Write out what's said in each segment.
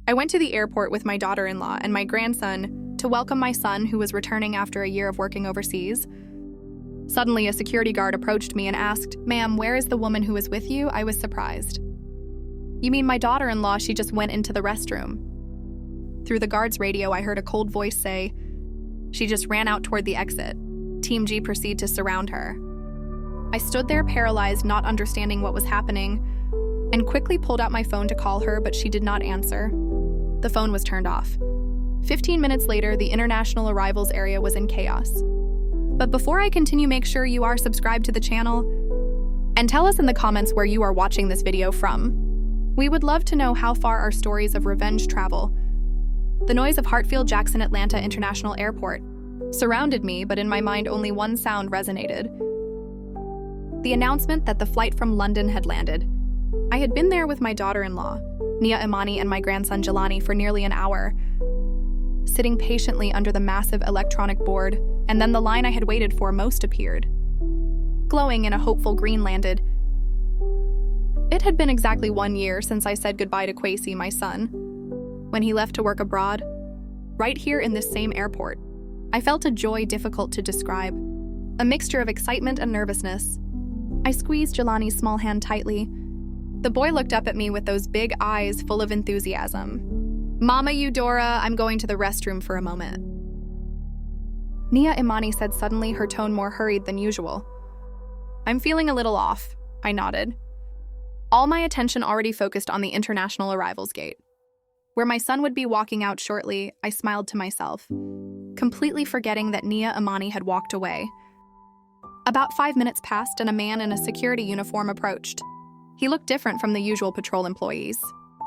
I went to the airport with my daughter-in-law and my grandson to welcome my son who was returning after a year of working overseas. Suddenly, a security guard approached me and asked, "Ma'am, where is the woman who was with you?" I was surprised. "You mean my daughter-in-law? She just went into the restroom." Through the guard's radio, I heard a cold voice say, "She just ran out toward the exit." Team G proceeded to surround her. I stood there paralyzed, not understanding what was happening, and quickly pulled out my phone to call her, but she did not answer. The phone was turned off. 15 minutes later, the international arrivals area was in chaos. But before I continue, make sure you are subscribed to the channel and tell us in the comments where you are watching this video from. We would love to know how far our stories of revenge travel. The noise of Hartfield-Jackson Atlanta International Airport surrounded me, but in my mind only one sound resonated. The announcement that the flight from London had landed. I had been there with my daughter-in-law, Nia Imani, and my grandson Jelani for nearly an hour, sitting patiently under the massive electronic board, and then the line I had waited for most appeared. Glowing in a hopeful green landed. It had been exactly 1 year since I said goodbye to Kwesi, my son, when he left to work abroad, right here in this same airport. I felt a joy difficult to describe, a mixture of excitement and nervousness. I squeezed Jelani's small hand tightly. The boy looked up at me with those big eyes full of enthusiasm. "Mama Eudora, I'm going to the restroom for a moment." Nia Imani said suddenly, her tone more hurried than usual. "I'm feeling a little off," I nodded. All my attention already focused on the international arrivals gate. Where my son would be walking out shortly, I smiled to myself, completely forgetting that Nia Imani had walked away. About 5 minutes passed and a man in a security uniform approached. He looked different from the usual patrol employees.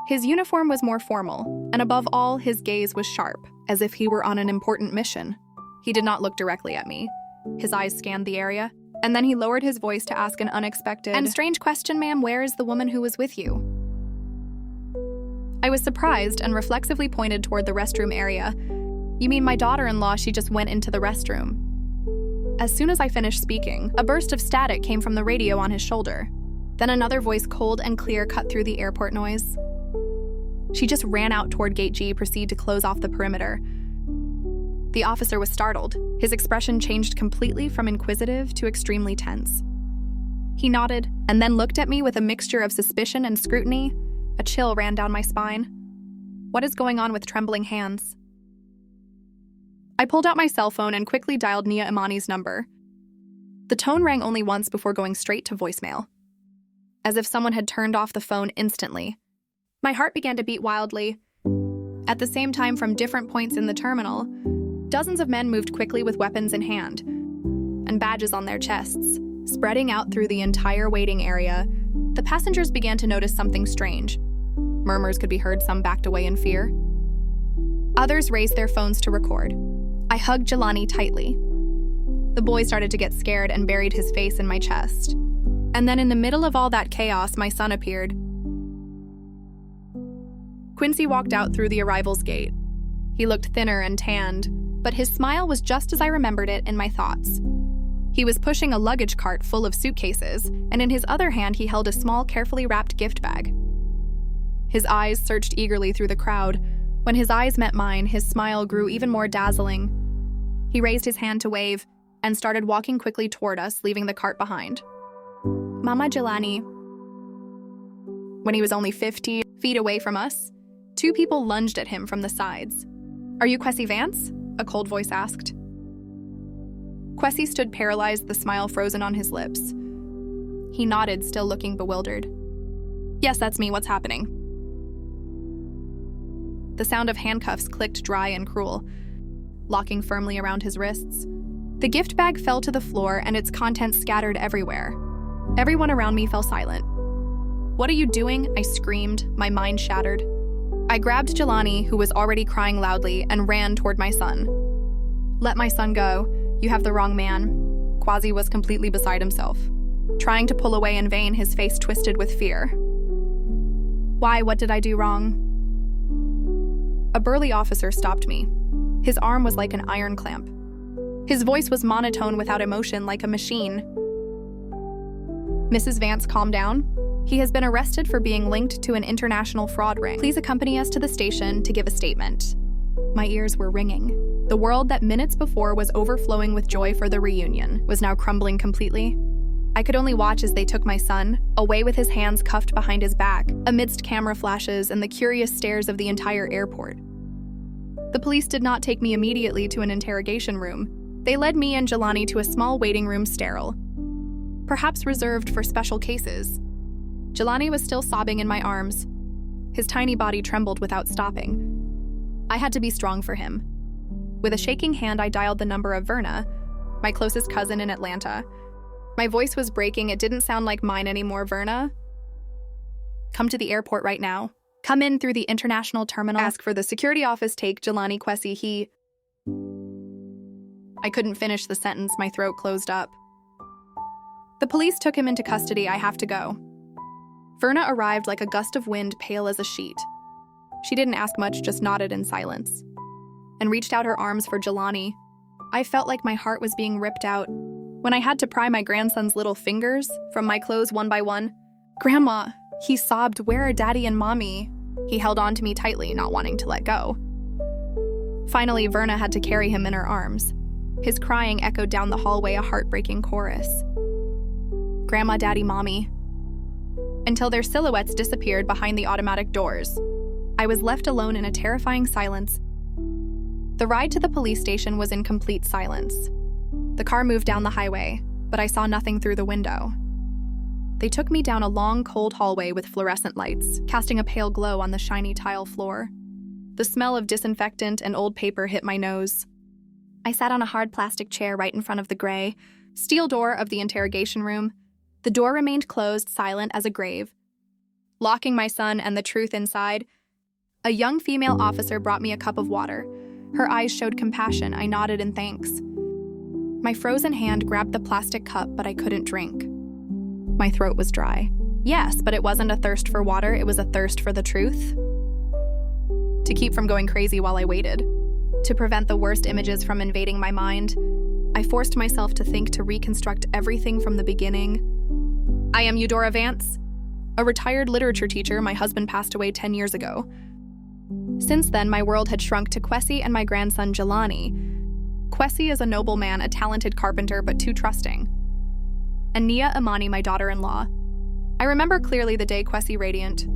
His uniform was more formal, and above all, his gaze was sharp, as if he were on an important mission. He did not look directly at me. His eyes scanned the area, and then he lowered his voice to ask an unexpected and strange question, "Ma'am, where is the woman who was with you?" I was surprised and reflexively pointed toward the restroom area. "You mean my daughter-in-law? She just went into the restroom." As soon as I finished speaking, a burst of static came from the radio on his shoulder. Then another voice, cold and clear, cut through the airport noise. "She just ran out toward Gate G, proceed to close off the perimeter." The officer was startled. His expression changed completely from inquisitive to extremely tense. He nodded and then looked at me with a mixture of suspicion and scrutiny. A chill ran down my spine. What is going on with trembling hands? I pulled out my cell phone and quickly dialed Nia Imani's number. The tone rang only once before going straight to voicemail, as if someone had turned off the phone instantly. My heart began to beat wildly. At the same time, from different points in the terminal, dozens of men moved quickly with weapons in hand and badges on their chests, spreading out through the entire waiting area. The passengers began to notice something strange. Murmurs could be heard, some backed away in fear. Others raised their phones to record. I hugged Jelani tightly. The boy started to get scared and buried his face in my chest. And then in the middle of all that chaos, my son appeared. Quincy walked out through the arrivals gate. He looked thinner and tanned, but his smile was just as I remembered it in my thoughts. He was pushing a luggage cart full of suitcases, and in his other hand he held a small, carefully wrapped gift bag. His eyes searched eagerly through the crowd. When his eyes met mine, his smile grew even more dazzling. He raised his hand to wave and started walking quickly toward us, leaving the cart behind. "Mama Jelani." When he was only 50 feet away from us, two people lunged at him from the sides. "Are you Kwesi Vance?" a cold voice asked. Kwesi stood paralyzed, the smile frozen on his lips. He nodded, still looking bewildered. "Yes, that's me. What's happening?" The sound of handcuffs clicked dry and cruel, locking firmly around his wrists. The gift bag fell to the floor and its contents scattered everywhere. Everyone around me fell silent. "What are you doing?" I screamed, my mind shattered. I grabbed Jelani, who was already crying loudly, and ran toward my son. "Let my son go. You have the wrong man." Kwesi was completely beside himself. Trying to pull away in vain, his face twisted with fear. "Why? What did I do wrong?" A burly officer stopped me. His arm was like an iron clamp. His voice was monotone without emotion, like a machine. "Mrs. Vance, calm down. He has been arrested for being linked to an international fraud ring. Please accompany us to the station to give a statement." My ears were ringing. The world that minutes before was overflowing with joy for the reunion was now crumbling completely. I could only watch as they took my son, away with his hands cuffed behind his back, amidst camera flashes and the curious stares of the entire airport. The police did not take me immediately to an interrogation room. They led me and Jelani to a small waiting room, sterile, perhaps reserved for special cases. Jelani was still sobbing in my arms. His tiny body trembled without stopping. I had to be strong for him. With a shaking hand, I dialed the number of Verna, my closest cousin in Atlanta. My voice was breaking. It didn't sound like mine anymore. "Verna, come to the airport right now. Come in through the international terminal. Ask for the security office. Take Jelani Kwesi. I couldn't finish the sentence. My throat closed up. The police took him into custody. I have to go. Verna arrived like a gust of wind, pale as a sheet. She didn't ask much, just nodded in silence, and reached out her arms for Jelani. I felt like my heart was being ripped out. When I had to pry my grandson's little fingers from my clothes one by one, "Grandma," he sobbed, "where are Daddy and Mommy?" He held on to me tightly, not wanting to let go. Finally, Verna had to carry him in her arms. His crying echoed down the hallway, a heartbreaking chorus. "Grandma, Daddy, Mommy," until their silhouettes disappeared behind the automatic doors. I was left alone in a terrifying silence. The ride to the police station was in complete silence. The car moved down the highway, but I saw nothing through the window. They took me down a long, cold hallway with fluorescent lights, casting a pale glow on the shiny tile floor. The smell of disinfectant and old paper hit my nose. I sat on a hard plastic chair right in front of the gray, steel door of the interrogation room. The door remained closed, silent as a grave. Locking my son and the truth inside, a young female officer brought me a cup of water. Her eyes showed compassion. I nodded in thanks. My frozen hand grabbed the plastic cup, but I couldn't drink. My throat was dry. Yes, but it wasn't a thirst for water, it was a thirst for the truth. To keep from going crazy while I waited, to prevent the worst images from invading my mind, I forced myself to think, to reconstruct everything from the beginning. I am Eudora Vance, a retired literature teacher. My husband passed away 10 years ago. Since then, my world had shrunk to Kwesi and my grandson Jelani. Kwesi is a noble man, a talented carpenter, but too trusting. And Nia Imani, my daughter-in-law. I remember clearly the day Kwesi, radiant,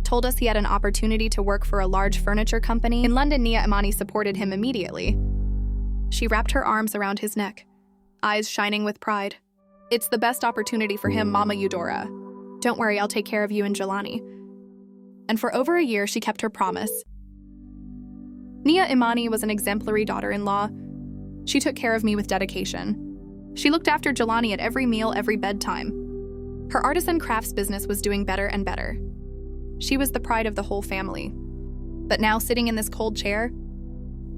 told us he had an opportunity to work for a large furniture company. In London, Nia Imani supported him immediately. She wrapped her arms around his neck, eyes shining with pride. "It's the best opportunity for him, Mama Eudora. Don't worry, I'll take care of you and Jelani." And for over a year, she kept her promise. Nia Imani was an exemplary daughter-in-law. She took care of me with dedication. She looked after Jelani at every meal, every bedtime. Her artisan crafts business was doing better and better. She was the pride of the whole family. But now, sitting in this cold chair,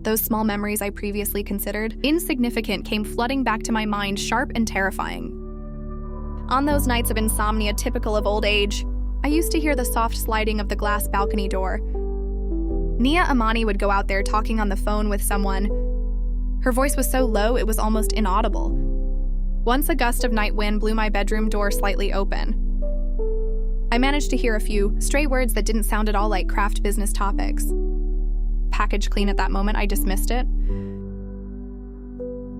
those small memories I previously considered insignificant came flooding back to my mind, sharp and terrifying. On those nights of insomnia typical of old age, I used to hear the soft sliding of the glass balcony door. Nia Imani would go out there talking on the phone with someone. Her voice was so low it was almost inaudible. Once a gust of night wind blew my bedroom door slightly open. I managed to hear a few stray words that didn't sound at all like craft business topics. Package clean. At that moment, I dismissed it,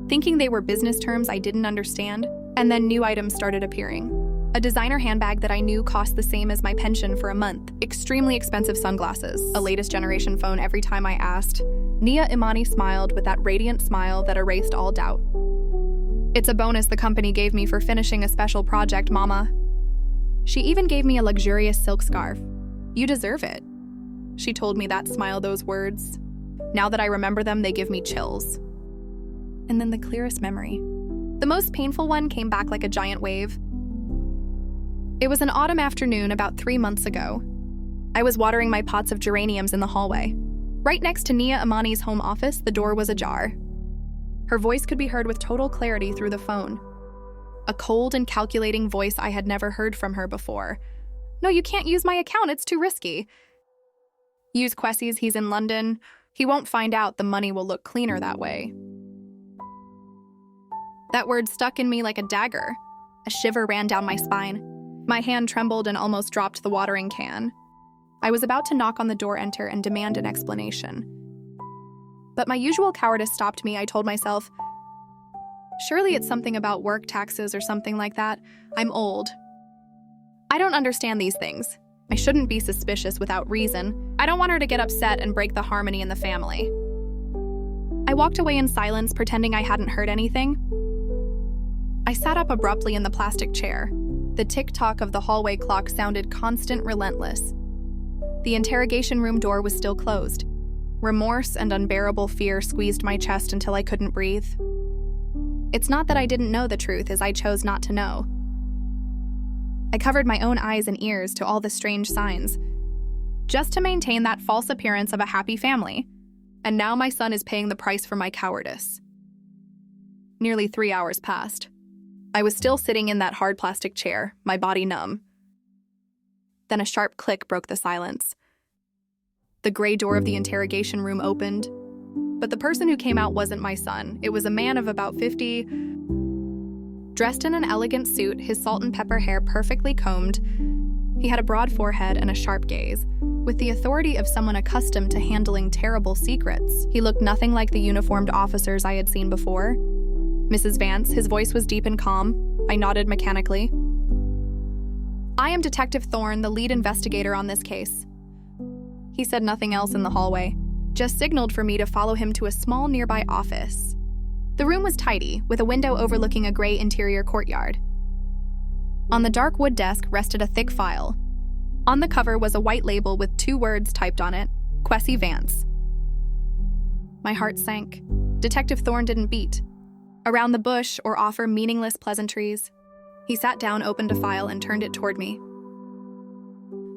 thinking they were business terms I didn't understand, and then new items started appearing. A designer handbag that I knew cost the same as my pension for a month, extremely expensive sunglasses, a latest generation phone. Every time I asked, Nia Imani smiled with that radiant smile that erased all doubt. "It's a bonus the company gave me for finishing a special project, Mama." She even gave me a luxurious silk scarf. "You deserve it." She told me that smile, those words. Now that I remember them, they give me chills. And then the clearest memory. The most painful one came back like a giant wave. It was an autumn afternoon about 3 months ago. I was watering my pots of geraniums in the hallway. Right next to Nia Imani's home office, the door was ajar. Her voice could be heard with total clarity through the phone. A cold and calculating voice I had never heard from her before. "No, you can't use my account, it's too risky." "Use Kwesi's, he's in London. He won't find out, the money will look cleaner that way." That word stuck in me like a dagger. A shiver ran down my spine. My hand trembled and almost dropped the watering can. I was about to knock on the door enter and demand an explanation. But my usual cowardice stopped me. I told myself, surely it's something about work taxes or something like that. I'm old. I don't understand these things. I shouldn't be suspicious without reason. I don't want her to get upset and break the harmony in the family. I walked away in silence, pretending I hadn't heard anything. I sat up abruptly in the plastic chair. The tick-tock of the hallway clock sounded constant, relentless. The interrogation room door was still closed. Remorse and unbearable fear squeezed my chest until I couldn't breathe. It's not that I didn't know the truth, as I chose not to know. I covered my own eyes and ears to all the strange signs, just to maintain that false appearance of a happy family. And now my son is paying the price for my cowardice. Nearly 3 hours passed. I was still sitting in that hard plastic chair, my body numb. Then a sharp click broke the silence. The gray door of the interrogation room opened, but the person who came out wasn't my son. It was a man of about 50, dressed in an elegant suit, his salt and pepper hair perfectly combed. He had a broad forehead and a sharp gaze, with the authority of someone accustomed to handling terrible secrets. He looked nothing like the uniformed officers I had seen before. Mrs. Vance, his voice was deep and calm. I nodded mechanically. I am Detective Thorne, the lead investigator on this case. He said nothing else in the hallway, just signaled for me to follow him to a small nearby office. The room was tidy, with a window overlooking a gray interior courtyard. On the dark wood desk rested a thick file. On the cover was a white label with 2 words typed on it, Kwesi Vance. My heart sank. Detective Thorne didn't beat around the bush or offer meaningless pleasantries. He sat down, opened a file, and turned it toward me.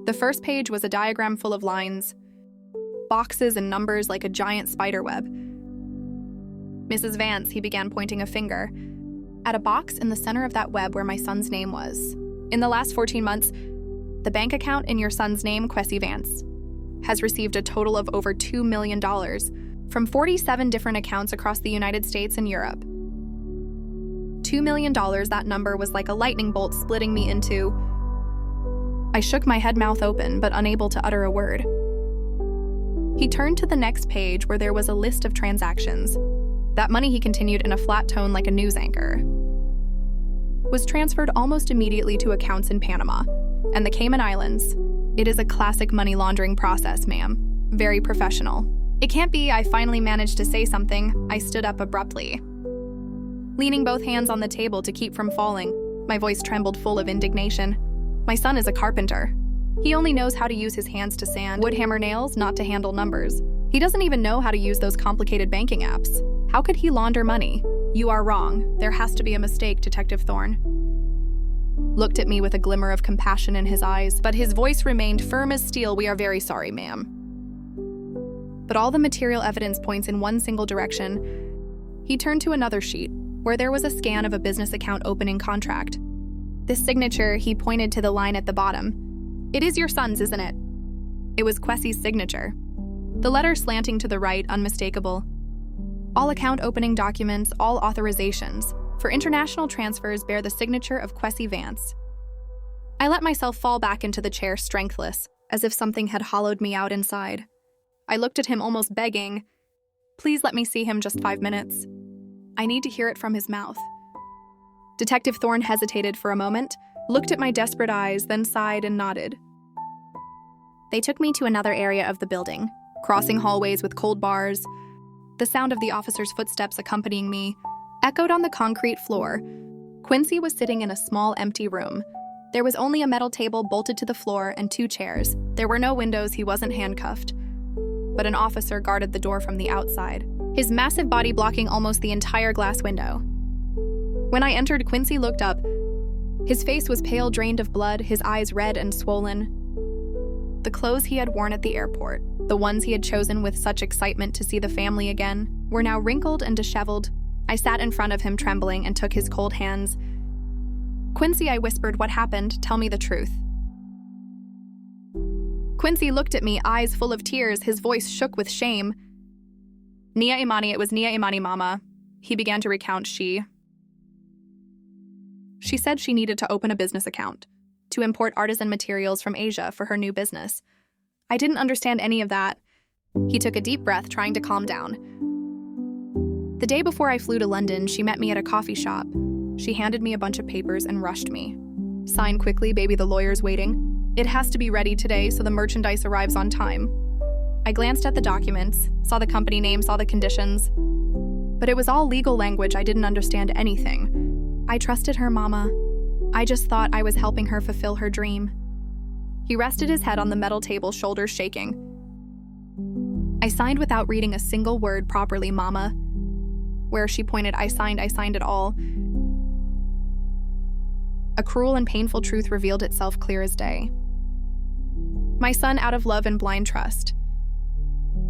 The first page was a diagram full of lines, boxes and numbers like a giant spider web. Mrs. Vance, he began, pointing a finger at a box in the center of that web where my son's name was. In the last 14 months, the bank account in your son's name, Kwesi Vance, has received a total of over $2 million from 47 different accounts across the United States and Europe. $2 million, that number was like a lightning bolt splitting me in two. I shook my head, mouth open, but unable to utter a word. He turned to the next page where there was a list of transactions. That money, he continued in a flat tone like a news anchor, was transferred almost immediately to accounts in Panama and the Cayman Islands. It is a classic money laundering process, ma'am. Very professional. It can't be. I finally managed to say something. I stood up abruptly, leaning both hands on the table to keep from falling. My voice trembled, full of indignation. My son is a carpenter. He only knows how to use his hands to sand wood, hammer nails, not to handle numbers. He doesn't even know how to use those complicated banking apps. How could he launder money? You are wrong. There has to be a mistake, Detective Thorne looked at me with a glimmer of compassion in his eyes, but his voice remained firm as steel. We are very sorry, ma'am. But all the material evidence points in one single direction. He turned to another sheet, where there was a scan of a business account opening contract. This signature, he pointed to the line at the bottom. It is your son's, isn't it? It was Kwesi's signature. The letter slanting to the right, unmistakable. All account opening documents, all authorizations for international transfers bear the signature of Kwesi Vance. I let myself fall back into the chair, strengthless, as if something had hollowed me out inside. I looked at him, almost begging, please let me see him just 5 minutes. I need to hear it from his mouth. Detective Thorne hesitated for a moment, looked at my desperate eyes, then sighed and nodded. They took me to another area of the building, crossing hallways with cold bars. The sound of the officer's footsteps accompanying me echoed on the concrete floor. Quincy was sitting in a small, empty room. There was only a metal table bolted to the floor and 2 chairs. There were no windows. He wasn't handcuffed, but an officer guarded the door from the outside, his massive body blocking almost the entire glass window. When I entered, Quincy looked up. His face was pale, drained of blood, his eyes red and swollen. The clothes he had worn at the airport, the ones he had chosen with such excitement to see the family again, were now wrinkled and disheveled. I sat in front of him, trembling, and took his cold hands. Quincy, I whispered, what happened? Tell me the truth. Quincy looked at me, eyes full of tears, his voice shook with shame. Nia Imani, it was Nia Imani, Mama. He began to recount. She said she needed to open a business account. to import artisan materials from Asia for her new business. I didn't understand any of that. He took a deep breath, trying to calm down. The day before I flew to London, she met me at a coffee shop. She handed me a bunch of papers and rushed me. "Sign quickly, baby, the lawyer's waiting. It has to be ready today so the merchandise arrives on time." I glanced at the documents, saw the company name, saw the conditions. But it was all legal language. I didn't understand anything. I trusted her, Mama. I just thought I was helping her fulfill her dream. He rested his head on the metal table, shoulders shaking. "I signed without reading a single word properly, Mama." Where she pointed, I signed it all. A cruel and painful truth revealed itself clear as day. My son, out of love and blind trust,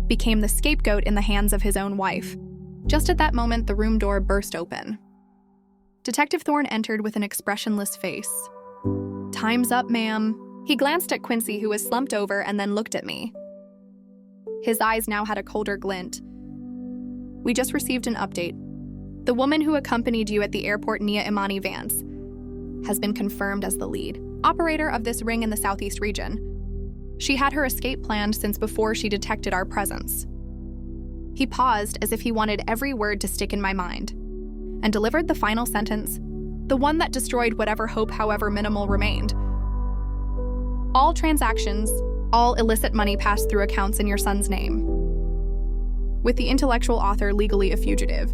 became the scapegoat in the hands of his own wife. Just at that moment, the room door burst open. Detective Thorne entered with an expressionless face. "Time's up, ma'am." He glanced at Quincy, who was slumped over, and then looked at me. His eyes now had a colder glint. "We just received an update. The woman who accompanied you at the airport, Nia Imani Vance, has been confirmed as the lead operator of this ring in the Southeast region. She had her escape planned since before she detected our presence." He paused as if he wanted every word to stick in my mind, and delivered the final sentence, the one that destroyed whatever hope, however minimal, remained. "All transactions, all illicit money passed through accounts in your son's name, with the intellectual author legally a fugitive.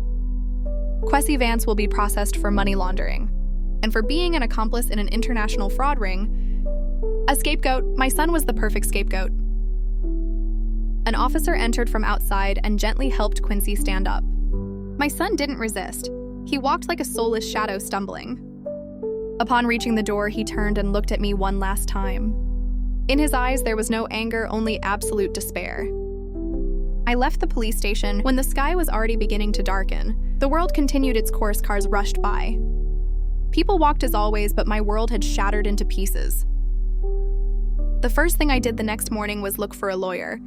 Quincy Vance will be processed for money laundering, and for being an accomplice in an international fraud ring. A scapegoat, my son was the perfect scapegoat." An officer entered from outside and gently helped Quincy stand up. My son didn't resist. He walked like a soulless shadow, stumbling. Upon reaching the door, he turned and looked at me one last time. In his eyes, there was no anger, only absolute despair. I left the police station when the sky was already beginning to darken. The world continued its course, cars rushed by. People walked as always, but my world had shattered into pieces. The first thing I did the next morning was look for a lawyer.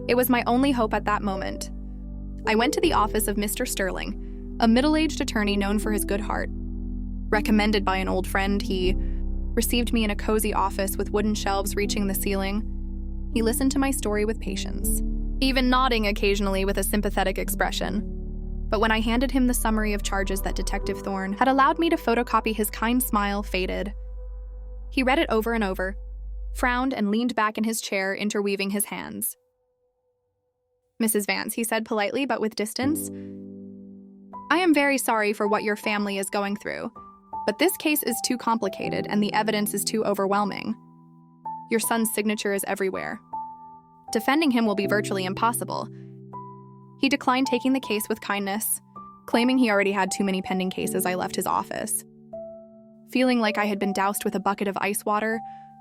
It was my only hope at that moment. I went to the office of Mr. Sterling, a middle-aged attorney known for his good heart. Recommended by an old friend, he received me in a cozy office with wooden shelves reaching the ceiling. He listened to my story with patience, even nodding occasionally with a sympathetic expression. But when I handed him the summary of charges that Detective Thorne had allowed me to photocopy, his kind smile faded. He read it over and over, frowned, and leaned back in his chair, interweaving his hands. "Mrs. Vance," he said politely but with distance, "I am very sorry for what your family is going through, but this case is too complicated and the evidence is too overwhelming. Your son's signature is everywhere. Defending him will be virtually impossible." He declined taking the case with kindness. Claiming he already had too many pending cases, I left his office, feeling like I had been doused with a bucket of ice water,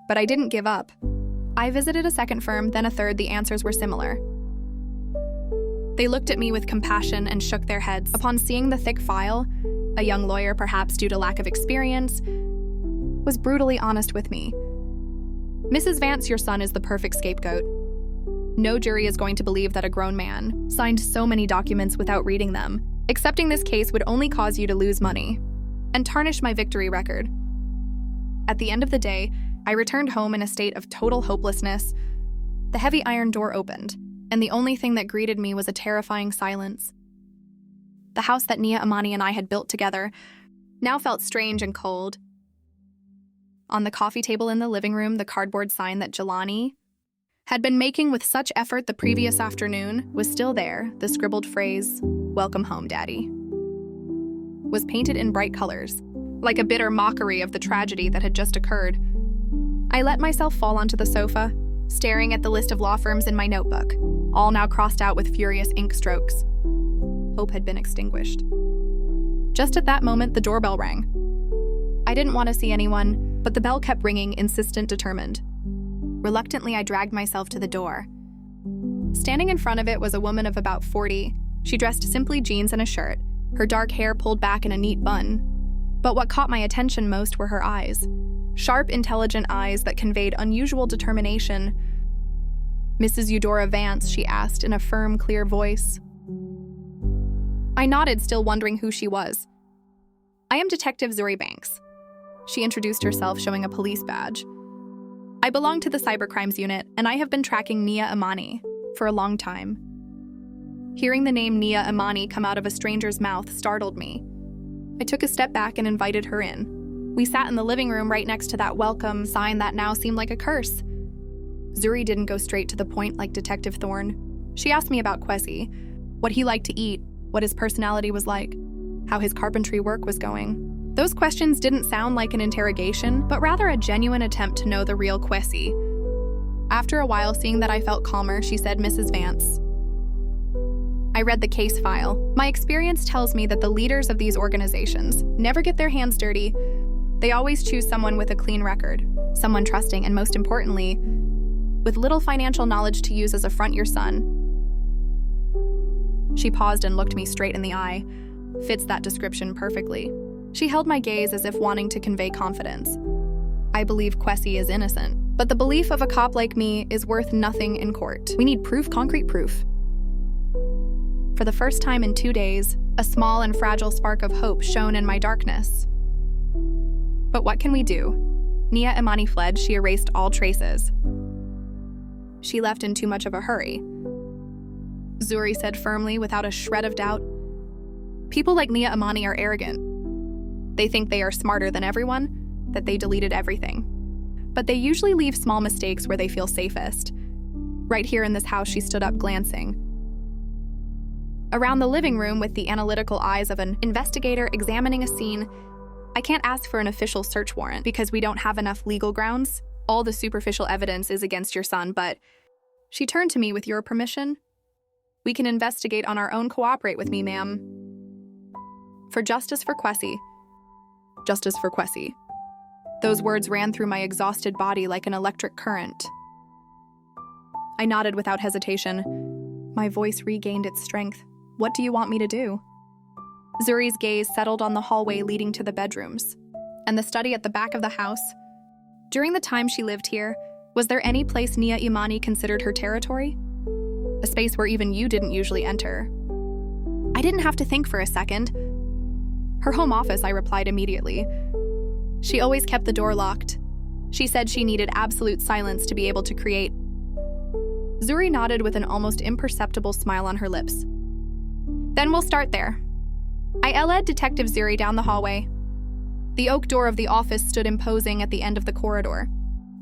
but I didn't give up. I visited a second firm, then a third. The answers were similar. They looked at me with compassion and shook their heads. Upon seeing the thick file, a young lawyer, perhaps due to lack of experience, was brutally honest with me. "Mrs. Vance, your son is the perfect scapegoat. No jury is going to believe that a grown man signed so many documents without reading them. Accepting this case would only cause you to lose money and tarnish my victory record." At the end of the day, I returned home in a state of total hopelessness. The heavy iron door opened, and the only thing that greeted me was a terrifying silence. The house that Nia Imani and I had built together now felt strange and cold. On the coffee table in the living room, the cardboard sign that Jelani had been making with such effort the previous afternoon was still there. The scribbled phrase, "Welcome home, Daddy," was painted in bright colors, like a bitter mockery of the tragedy that had just occurred. I let myself fall onto the sofa, staring at the list of law firms in my notebook, all now crossed out with furious ink strokes. Hope had been extinguished. Just at that moment, the doorbell rang. I didn't want to see anyone, but the bell kept ringing, insistent, determined. Reluctantly, I dragged myself to the door. Standing in front of it was a woman of about 40. She dressed simply jeans and a shirt, her dark hair pulled back in a neat bun. But what caught my attention most were her eyes. Sharp, intelligent eyes that conveyed unusual determination. "Mrs. Eudora Vance?" she asked in a firm, clear voice. I nodded, still wondering who she was. "I am Detective Zuri Banks," She introduced herself, showing a police badge. I belong to the cybercrimes unit, and I have been tracking Nia Imani for a long time. Hearing the name Nia Imani come out of a stranger's mouth startled me. I took a step back and invited her in. We sat in the living room right next to that welcome sign that now seemed like a curse. Zuri didn't go straight to the point like Detective Thorne. She asked me about Kwesi, what he liked to eat, what his personality was like, how his carpentry work was going. Those questions didn't sound like an interrogation, but rather a genuine attempt to know the real Kwesi. After a while, seeing that I felt calmer, she said, "Mrs. Vance." I read the case file. My experience tells me that the leaders of these organizations never get their hands dirty. They always choose someone with a clean record, someone trusting, and most importantly, with little financial knowledge to use as a front your son. She paused and looked me straight in the eye. Fits that description perfectly. She held my gaze as if wanting to convey confidence. I believe Kwesi is innocent, but the belief of a cop like me is worth nothing in court. We need proof, concrete proof. For the first time in 2 days, a small and fragile spark of hope shone in my darkness. But what can we do? Nia Imani fled. She erased all traces. She left in too much of a hurry. Zuri said firmly, without a shred of doubt. People like Nia Imani are arrogant. They think they are smarter than everyone, that they deleted everything. But they usually leave small mistakes where they feel safest. Right here in this house, she stood up, glancing around the living room with the analytical eyes of an investigator examining a scene. I can't ask for an official search warrant because we don't have enough legal grounds. All the superficial evidence is against your son, but she turned to me, "With your permission, we can investigate on our own. Cooperate with me, ma'am. For justice for Kwesi. Justice for Kwesi." Those words ran through my exhausted body like an electric current. I nodded without hesitation. My voice regained its strength. "What do you want me to do?" Zuri's gaze settled on the hallway leading to the bedrooms and the study at the back of the house. During the time she lived here, was there any place Nia Imani considered her territory? A space where even you didn't usually enter. I didn't have to think for a second. Her home office, I replied immediately. She always kept the door locked. She said she needed absolute silence to be able to create. Zuri nodded with an almost imperceptible smile on her lips. "Then we'll start there." I led Detective Zuri down the hallway. The oak door of the office stood imposing at the end of the corridor.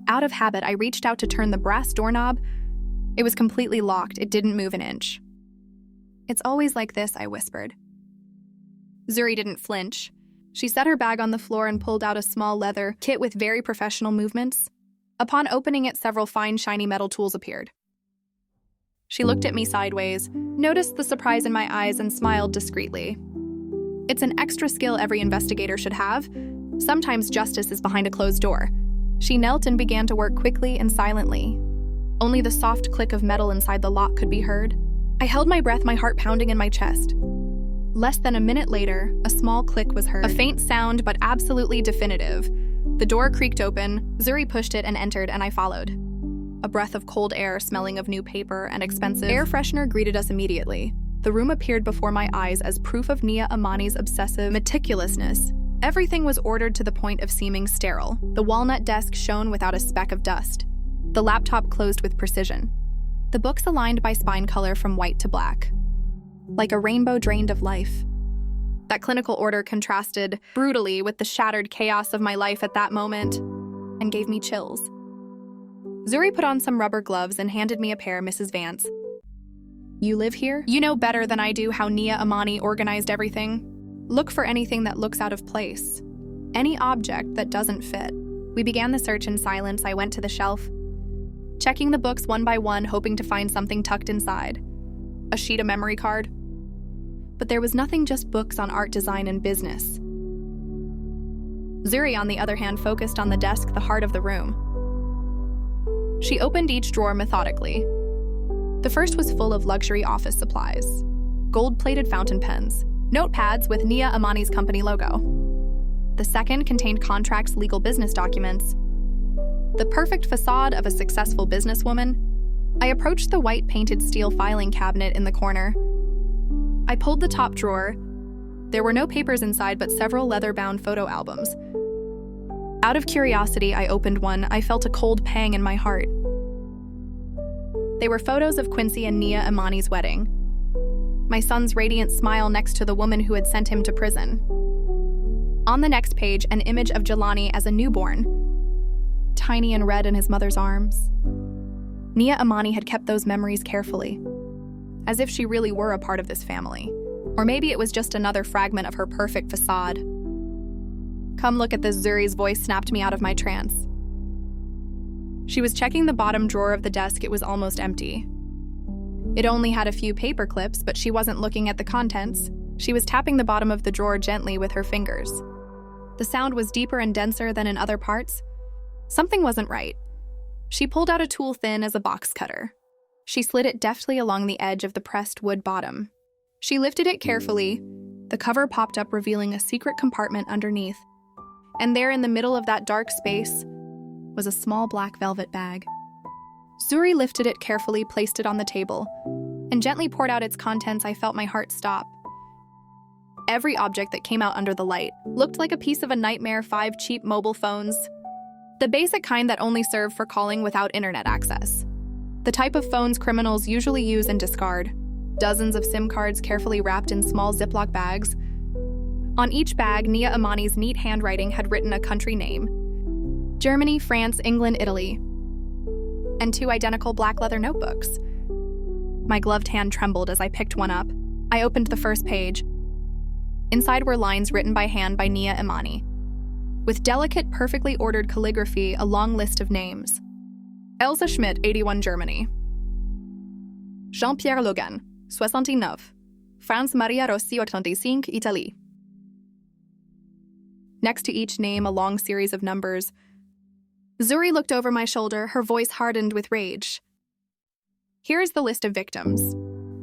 Out of habit, I reached out to turn the brass doorknob. It was completely locked. It didn't move an inch. "It's always like this," I whispered. Zuri didn't flinch. She set her bag on the floor and pulled out a small leather kit with very professional movements. Upon opening it, several fine, shiny metal tools appeared. She looked at me sideways, noticed the surprise in my eyes, and smiled discreetly. It's an extra skill every investigator should have. Sometimes justice is behind a closed door. She knelt and began to work quickly and silently. Only the soft click of metal inside the lock could be heard. I held my breath, my heart pounding in my chest. Less than a minute later, a small click was heard. A faint sound, but absolutely definitive. The door creaked open, Zuri pushed it and entered, and I followed. A breath of cold air, smelling of new paper and expensive air freshener, greeted us immediately. The room appeared before my eyes as proof of Nia Imani's obsessive meticulousness. Everything was ordered to the point of seeming sterile. The walnut desk shone without a speck of dust. The laptop closed with precision. The books aligned by spine color from white to black, like a rainbow drained of life. That clinical order contrasted brutally with the shattered chaos of my life at that moment and gave me chills. Zuri put on some rubber gloves and handed me a pair. "Mrs. Vance, you live here? You know better than I do how Nia Imani organized everything. Look for anything that looks out of place. Any object that doesn't fit." We began the search in silence. I went to the shelf, checking the books one by one, hoping to find something tucked inside. A sheet of memory card. But there was nothing, just books on art, design, and business. Zuri, on the other hand, focused on the desk, the heart of the room. She opened each drawer methodically. The first was full of luxury office supplies. Gold-plated fountain pens, notepads with Nia Imani's company logo. The second contained contracts, legal business documents. The perfect facade of a successful businesswoman. I approached the white painted steel filing cabinet in the corner. I pulled the top drawer. There were no papers inside, but several leather-bound photo albums. Out of curiosity, I opened one. I felt a cold pang in my heart. They were photos of Quincy and Nia Imani's wedding. My son's radiant smile next to the woman who had sent him to prison. On the next page, an image of Jelani as a newborn, tiny and red in his mother's arms. Nia Imani had kept those memories carefully, as if she really were a part of this family. Or maybe it was just another fragment of her perfect facade. "Come look at this," Zuri's voice snapped me out of my trance. She was checking the bottom drawer of the desk. It was almost empty. It only had a few paper clips, but she wasn't looking at the contents. She was tapping the bottom of the drawer gently with her fingers. The sound was deeper and denser than in other parts. Something wasn't right. She pulled out a tool thin as a box cutter. She slid it deftly along the edge of the pressed wood bottom. She lifted it carefully. The cover popped up, revealing a secret compartment underneath. And there in the middle of that dark space was a small black velvet bag. Zuri lifted it carefully, placed it on the table, and gently poured out its contents. I felt my heart stop. Every object that came out under the light looked like a piece of a nightmare. 5 cheap mobile phones. The basic kind that only serve for calling without internet access. The type of phones criminals usually use and discard. Dozens of SIM cards carefully wrapped in small Ziploc bags. On each bag, Nia Imani's neat handwriting had written a country name: Germany, France, England, Italy, and 2 identical black leather notebooks. My gloved hand trembled as I picked one up. I opened the first page. Inside were lines written by hand by Nia Imani. With delicate, perfectly ordered calligraphy, a long list of names. Elsa Schmidt, 81, Germany. Jean-Pierre Logan, 69. France Maria Rossi, 85, Italie. Next to each name, a long series of numbers. Zuri looked over my shoulder, her voice hardened with rage. Here is the list of victims.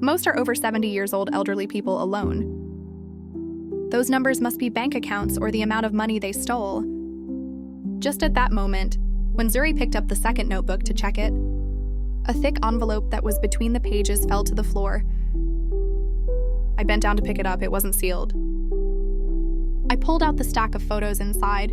Most are over 70 years old elderly people alone. Those numbers must be bank accounts or the amount of money they stole. Just at that moment, when Zuri picked up the second notebook to check it, a thick envelope that was between the pages fell to the floor. I bent down to pick it up. It wasn't sealed. I pulled out the stack of photos inside.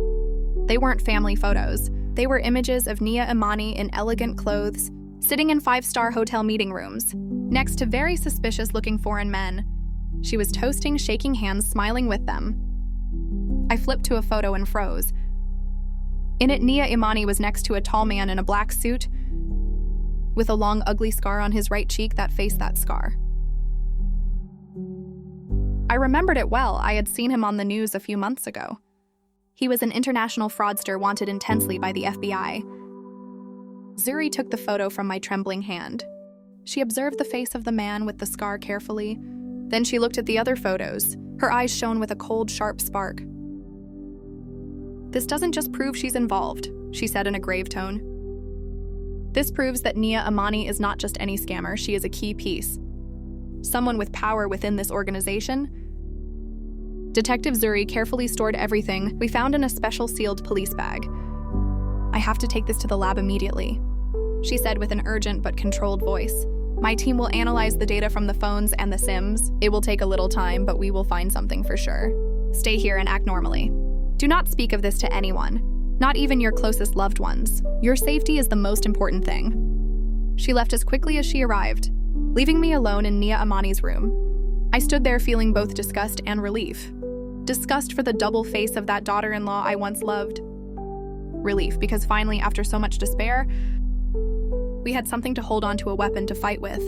They weren't family photos. They were images of Nia Imani in elegant clothes, sitting in 5-star hotel meeting rooms, next to very suspicious-looking foreign men. She was toasting, shaking hands, smiling with them. I flipped to a photo and froze. In it, Nia Imani was next to a tall man in a black suit, with a long, ugly scar on his right cheek that faced that scar. I remembered it well. I had seen him on the news a few months ago. He was an international fraudster wanted intensely by the FBI. Zuri took the photo from my trembling hand. She observed the face of the man with the scar carefully. Then she looked at the other photos. Her eyes shone with a cold, sharp spark. "This doesn't just prove she's involved," she said in a grave tone. "This proves that Nia Imani is not just any scammer. She is a key piece. Someone with power within this organization." Detective Zuri carefully stored everything we found in a special sealed police bag. "I have to take this to the lab immediately," she said with an urgent but controlled voice. "My team will analyze the data from the phones and the SIMs. It will take a little time, but we will find something for sure. Stay here and act normally. Do not speak of this to anyone, not even your closest loved ones. Your safety is the most important thing." She left as quickly as she arrived, leaving me alone in Nia Imani's room. I stood there feeling both disgust and relief. Disgust for the double face of that daughter-in-law I once loved. Relief because finally, after so much despair, we had something to hold on to, a weapon to fight with.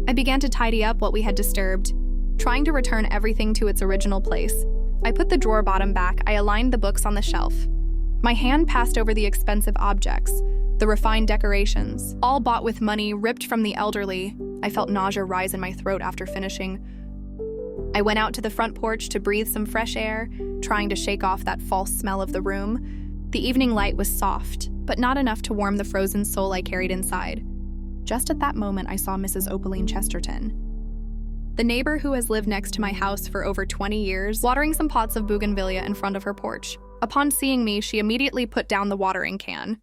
I began to tidy up what we had disturbed, trying to return everything to its original place. I put the drawer bottom back. I aligned the books on the shelf. My hand passed over the expensive objects, the refined decorations, all bought with money ripped from the elderly. I felt nausea rise in my throat after finishing. I went out to the front porch to breathe some fresh air, trying to shake off that false smell of the room. The evening light was soft, but not enough to warm the frozen soul I carried inside. Just at that moment, I saw Mrs. Opaline Chesterton, the neighbor who has lived next to my house for over 20 years, watering some pots of bougainvillea in front of her porch. Upon seeing me, she immediately put down the watering can.